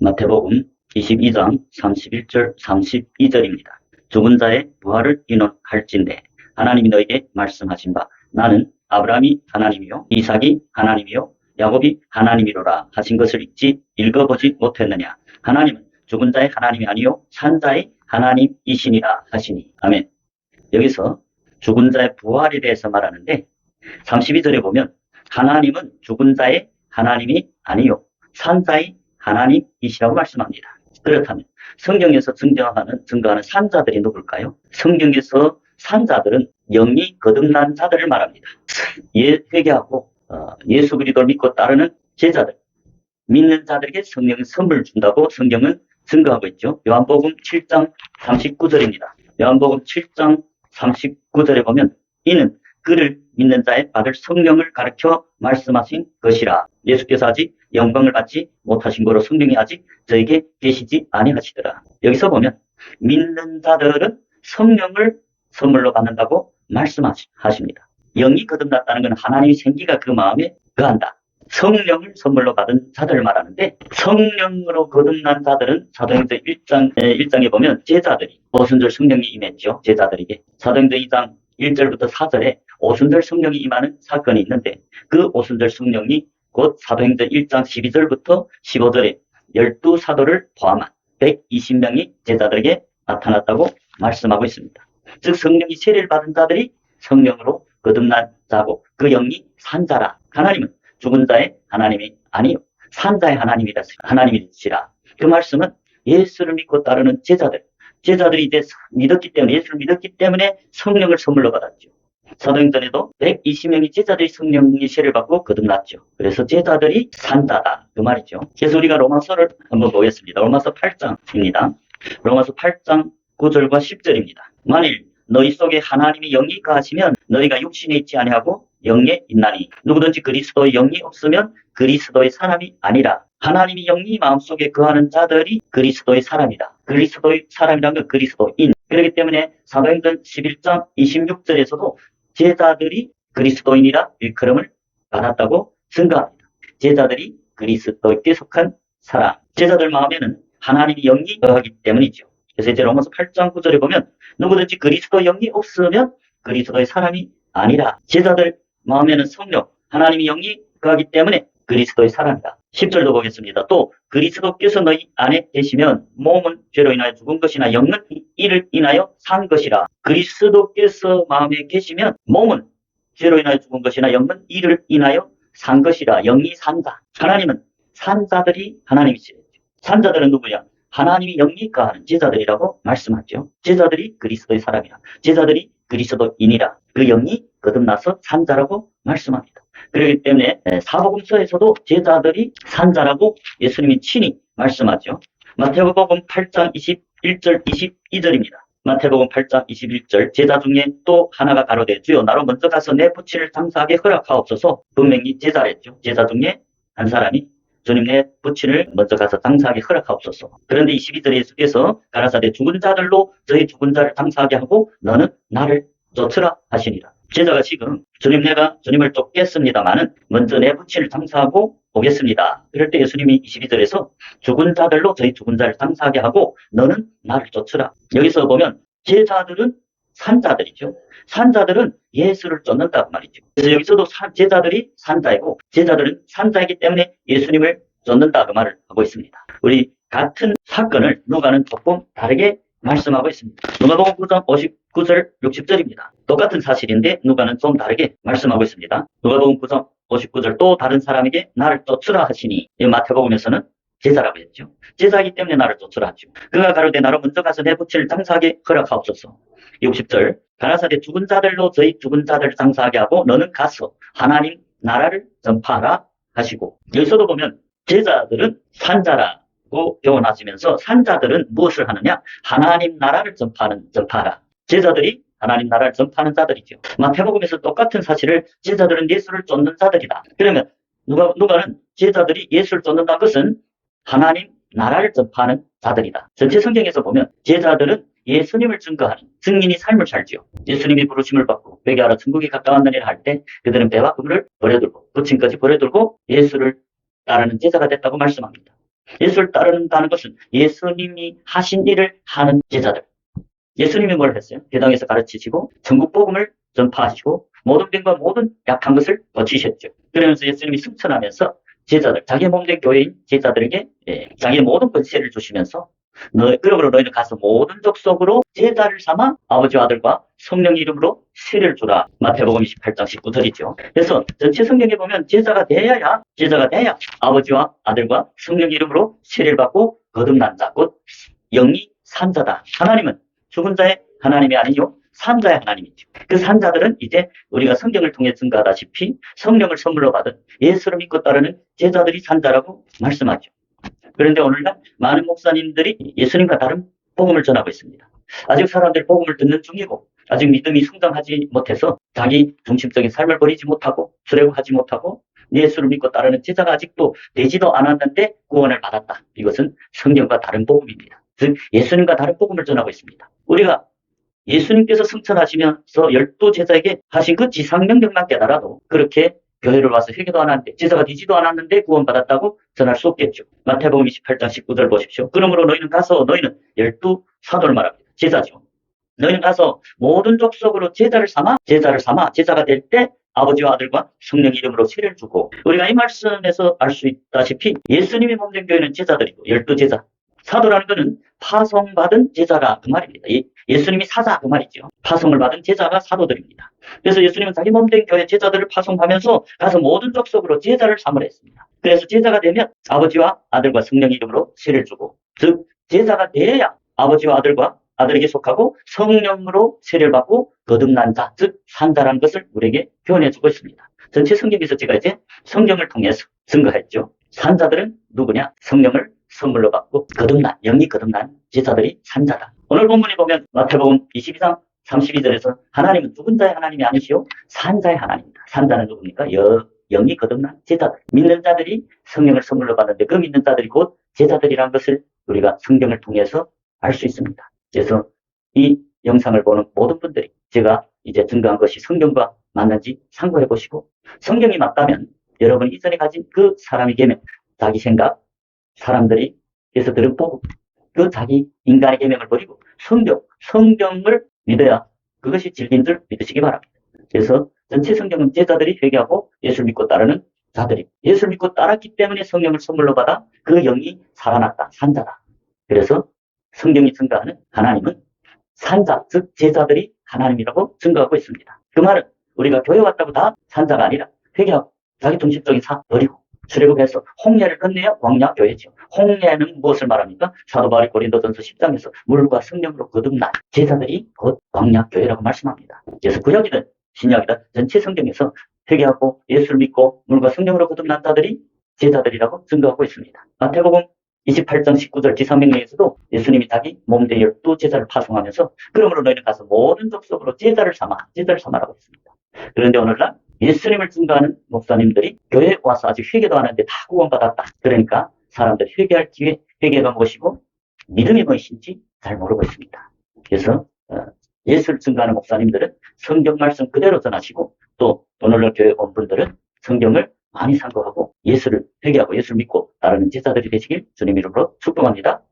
마태복음 22장 31절 32절입니다. 죽은 자의 부활을 인원할진대 하나님이 너에게 말씀하신 바 나는 아브라함이 하나님이요 이삭이 하나님이요 야곱이 하나님이로라 하신 것을 읽어보지 못했느냐. 하나님은 죽은 자의 하나님이 아니요 산 자의 하나님이시니라 하시니. 아멘. 여기서 죽은 자의 부활에 대해서 말하는데 32절에 보면 하나님은 죽은 자의 하나님이 아니요 산 자의 하나님이시라고 말씀합니다. 그렇다면 성경에서 증거하는 산자들이 누굴까요? 성경에서 산자들은 영이 거듭난 자들을 말합니다. 회개하고 예수 그리스도를 믿고 따르는 제자들, 믿는 자들에게 성령의 선물을 준다고 성경은 증거하고 있죠. 요한복음 7장 39절입니다. 요한복음 7장 39절에 보면 이는 그를 믿는 자의 받을 성령을 가르쳐 말씀하신 것이라. 예수께서 아직 영광을 받지 못하신 거로 성령이 아직 저에게 계시지 아니하시더라. 여기서 보면 믿는 자들은 성령을 선물로 받는다고 말씀하십니다. 영이 거듭났다는 것은 하나님의 생기가 그 마음에 거한다. 성령을 선물로 받은 자들을 말하는데 성령으로 거듭난 자들은 사도행전 1장에 보면 제자들이 오순절 성령이 임했죠. 제자들에게. 사도행전 2장 1절부터 4절에 오순절 성령이 임하는 사건이 있는데 그 오순절 성령이 곧 사도행전 1장 12절부터 15절에 12사도를 포함한 120명이 제자들에게 나타났다고 말씀하고 있습니다. 즉 성령이 세례를 받은 자들이 성령으로 거듭난 자고 그 영이 산자라. 하나님은 죽은 자의 하나님이 아니요 산자의 하나님이시라. 그 말씀은 예수를 믿고 따르는 제자들이 이제 예수를 믿었기 때문에 성령을 선물로 받았죠. 사도행전에도 120명의 제자들이 성령의 세례를 받고 거듭났죠. 그래서 제자들이 산자다 그 말이죠. 그래서 우리가 로마서를 한번 보겠습니다. 로마서 8장입니다. 로마서 8장 9절과 10절입니다. 만일 너희 속에 하나님이 영이 거하시면 너희가 육신에 있지 아니하고 영에 있나니 누구든지 그리스도의 영이 없으면 그리스도의 사람이 아니라. 하나님이 영이 마음속에 거하는 자들이 그리스도의 사람이다. 그리스도의 사람이라는 건 그리스도인. 그렇기 때문에 사도행전 11장 26절에서도 제자들이 그리스도인이라 일컬음을 받았다고 증거합니다. 제자들이 그리스도께 속한 사람. 제자들 마음에는 하나님이 영이 거하기 때문이죠. 그래서 이제 로마서 8장 9절에 보면 누구든지 그리스도 영이 없으면 그리스도의 사람이 아니라. 제자들 마음에는 성령, 하나님이 영이 거하기 때문에 그리스도의 사람이다. 10절도 보겠습니다. 또 그리스도께서 너희 안에 계시면 몸은 죄로 인하여 죽은 것이나 영은 이를 인하여 산 것이라. 그리스도께서 마음에 계시면 몸은 죄로 인하여 죽은 것이나 영은 이를 인하여 산 것이라. 영이 산다. 하나님은 산자들이 하나님이시죠. 산자들은 누구냐? 하나님이 영이 거하는 제자들이라고 말씀하죠. 제자들이 그리스도의 사람이라. 제자들이 그리스도인이라. 그 영이 거듭나서 산자라고 말씀합니다. 그렇기 때문에 사복음서에서도 제자들이 산자라고 예수님이 친히 말씀하죠. 마태복음 8장 21절 22절입니다. 마태복음 8장 21절 제자 중에 또 하나가 가로되 주여 나로 먼저 가서 내 부친을 장사하게 허락하옵소서. 분명히 제자랬죠. 제자 중에 한 사람이 주님 내 부친을 먼저 가서 장사하게 허락하옵소서. 그런데 22절에 예수께서 가라사대 죽은 자들로 저희 죽은 자를 장사하게 하고 너는 나를 쫓으라 하시니라. 제자가 지금 내가 주님을 쫓겠습니다마는 먼저 내 부친을 장사하고 오겠습니다. 그럴 때 예수님이 22절에서 죽은 자들로 저희 죽은 자를 장사하게 하고 너는 나를 쫓으라. 여기서 보면 제자들은 산자들이죠. 산자들은 예수를 쫓는다고 말이죠. 그래서 여기서도 제자들이 산자이고 제자들은 산자이기 때문에 예수님을 쫓는다 그 말을 하고 있습니다. 우리 같은 사건을 누가는 조금 다르게 말씀하고 있습니다. 누가복음 9장 59절 60절입니다. 똑같은 사실인데 누가는 좀 다르게 말씀하고 있습니다. 누가복음 9장 59절 또 다른 사람에게 나를 쫓으라 하시니 마태복음에서는 제자라고 했죠. 제자이기 때문에 나를 쫓으라 하죠. 그가 가로되 나로 먼저 가서 내 부친을 장사하게 허락하옵소서. 60절 가라사대 죽은 자들로 저희 죽은 자들을 장사하게 하고 너는 가서 하나님 나라를 전파하라 하시고. 여기서도 보면 제자들은 산자라고 표현하시면서 산자들은 무엇을 하느냐? 하나님 나라를 전파하라. 제자들이 하나님 나라를 전파하는 자들이죠. 마태복음에서 똑같은 사실을 제자들은 예수를 쫓는 자들이다. 그러면 누가는 제자들이 예수를 쫓는다는 것은 하나님 나라를 전파하는 자들이다. 전체 성경에서 보면 제자들은 예수님을 증거하는 증인이 삶을 살지요. 예수님이 부르심을 받고 회개하라 천국이 가까웠느니라 할 때 그들은 배와 그물을 버려들고 부친까지 버려들고 예수를 따르는 제자가 됐다고 말씀합니다. 예수를 따른다는 것은 예수님이 하신 일을 하는 제자들. 예수님이 뭘 했어요? 회당에서 가르치시고 전국 복음을 전파하시고 모든 병과 모든 약한 것을 고치셨죠. 그러면서 예수님이 승천하면서 제자들, 자기의 몸된 교회인 제자들에게 자기의 모든 권세를 주시면서 그러므로 너희는 가서 모든 족속으로 제자를 삼아 아버지와 아들과 성령 이름으로 세례를 주라. 마태복음 28장 19절이죠. 그래서 전체 성경에 보면 제자가 돼야 아버지와 아들과 성령 이름으로 세례를 받고 거듭난 자, 곧 영이 산자다. 하나님은 죽은 자의 하나님이 아니요 산자의 하나님이죠. 그 산자들은 이제 우리가 성경을 통해 증거하다시피 성령을 선물로 받은 예수를 믿고 따르는 제자들이 산자라고 말씀하죠. 그런데 오늘날 많은 목사님들이 예수님과 다른 복음을 전하고 있습니다. 아직 사람들이 복음을 듣는 중이고 아직 믿음이 성장하지 못해서 자기 중심적인 삶을 버리지 못하고 출애굽하지 못하고 예수를 믿고 따르는 제자가 아직도 되지도 않았는데 구원을 받았다. 이것은 성경과 다른 복음입니다. 즉 예수님과 다른 복음을 전하고 있습니다. 우리가 예수님께서 승천하시면서 12제자에게 하신 그 지상명령만 깨달아도 그렇게 교회를 와서 회개도 안 하는데 제자가 되지도 않았는데 구원받았다고 전할 수 없겠죠. 마태복음 28장 19절 보십시오. 그러므로 너희는 가서 너희는 12사도를 말합니다. 제자죠. 너희는 가서 모든 족속으로 제자를 삼아 제자가 될 때 아버지와 아들과 성령 이름으로 세례를 주고 우리가 이 말씀에서 알 수 있다시피 예수님이 몸된 교회는 제자들이고 12제자 사도라는 것은 파송받은 제자가 그 말입니다. 예수님이 사자 그 말이죠. 파송을 받은 제자가 사도들입니다. 그래서 예수님은 자기 몸된 교회 제자들을 파송하면서 가서 모든 족속으로 제자를 삼으라 했습니다. 그래서 제자가 되면 아버지와 아들과 성령 이름으로 세례를 주고 즉 제자가 되어야 아버지와 아들과 아들에게 속하고 성령으로 세례를 받고 거듭난 자, 즉 산자라는 것을 우리에게 표현해 주고 있습니다. 전체 성경에서 제가 이제 성경을 통해서 증거했죠. 산자들은 누구냐? 성령을 선물로 받고 영이 거듭난 제자들이 산자다. 오늘 본문에 보면 마태복음 22장 32절에서 하나님은 죽은 자의 하나님이 아니시오 산자의 하나님이다. 산자는 누굽니까? 영이 거듭난 제자들. 믿는 자들이 성령을 선물로 받는데 그 믿는 자들이 곧 제자들이라는 것을 우리가 성경을 통해서 알 수 있습니다. 그래서 이 영상을 보는 모든 분들이 제가 이제 증거한 것이 성경과 맞는지 참고해 보시고 성경이 맞다면 여러분이 이전에 가진 그 사람의 계명, 자기 생각, 사람들이 그래서 들은 복음, 그 자기 인간의 계명을 버리고 성경을 믿어야 그것이 진리인 줄 믿으시기 바랍니다. 그래서 전체 성경은 제자들이 회개하고 예수를 믿고 따르는 자들이 예수를 믿고 따랐기 때문에 성령을 선물로 받아 그 영이 살아났다, 산자다. 그래서 성경이 증거하는 하나님은 산자, 즉 제자들이 하나님이라고 증거하고 있습니다. 그 말은 우리가 교회 왔다고 다 산자가 아니라 회개하고 자기 중심적인 사 버리고 출애굽해서 홍해를 건너야 광야 교회죠. 홍해는 무엇을 말합니까? 사도 바울이 고린도전서 10장에서 물과 성령으로 거듭난 제자들이 곧 광야 교회라고 말씀합니다. 그래서 구약이든 신약이든 전체 성경에서 회개하고 예수를 믿고 물과 성령으로 거듭난 자들이 제자들이라고 증거하고 있습니다. 마태복음 28장 19절 지상명령에서도 예수님이 자기 몸대 12제자를 파송하면서 그러므로 너희는 가서 모든 족속으로 제자를 삼아라고 했습니다. 그런데 오늘날 예수님을 증거하는 목사님들이 교회에 와서 아직 회개도 안 하는데 다 구원받았다. 그러니까 사람들이 회개할 기회, 회개가 무엇이고 믿음이 무엇인지 잘 모르고 있습니다. 그래서 예수를 증거하는 목사님들은 성경 말씀 그대로 전하시고 또 오늘날 교회 온 분들은 성경을 많이 상고하고 예수를 회개하고 예수를 믿고 따르는 제자들이 되시길 주님 이름으로 축복합니다.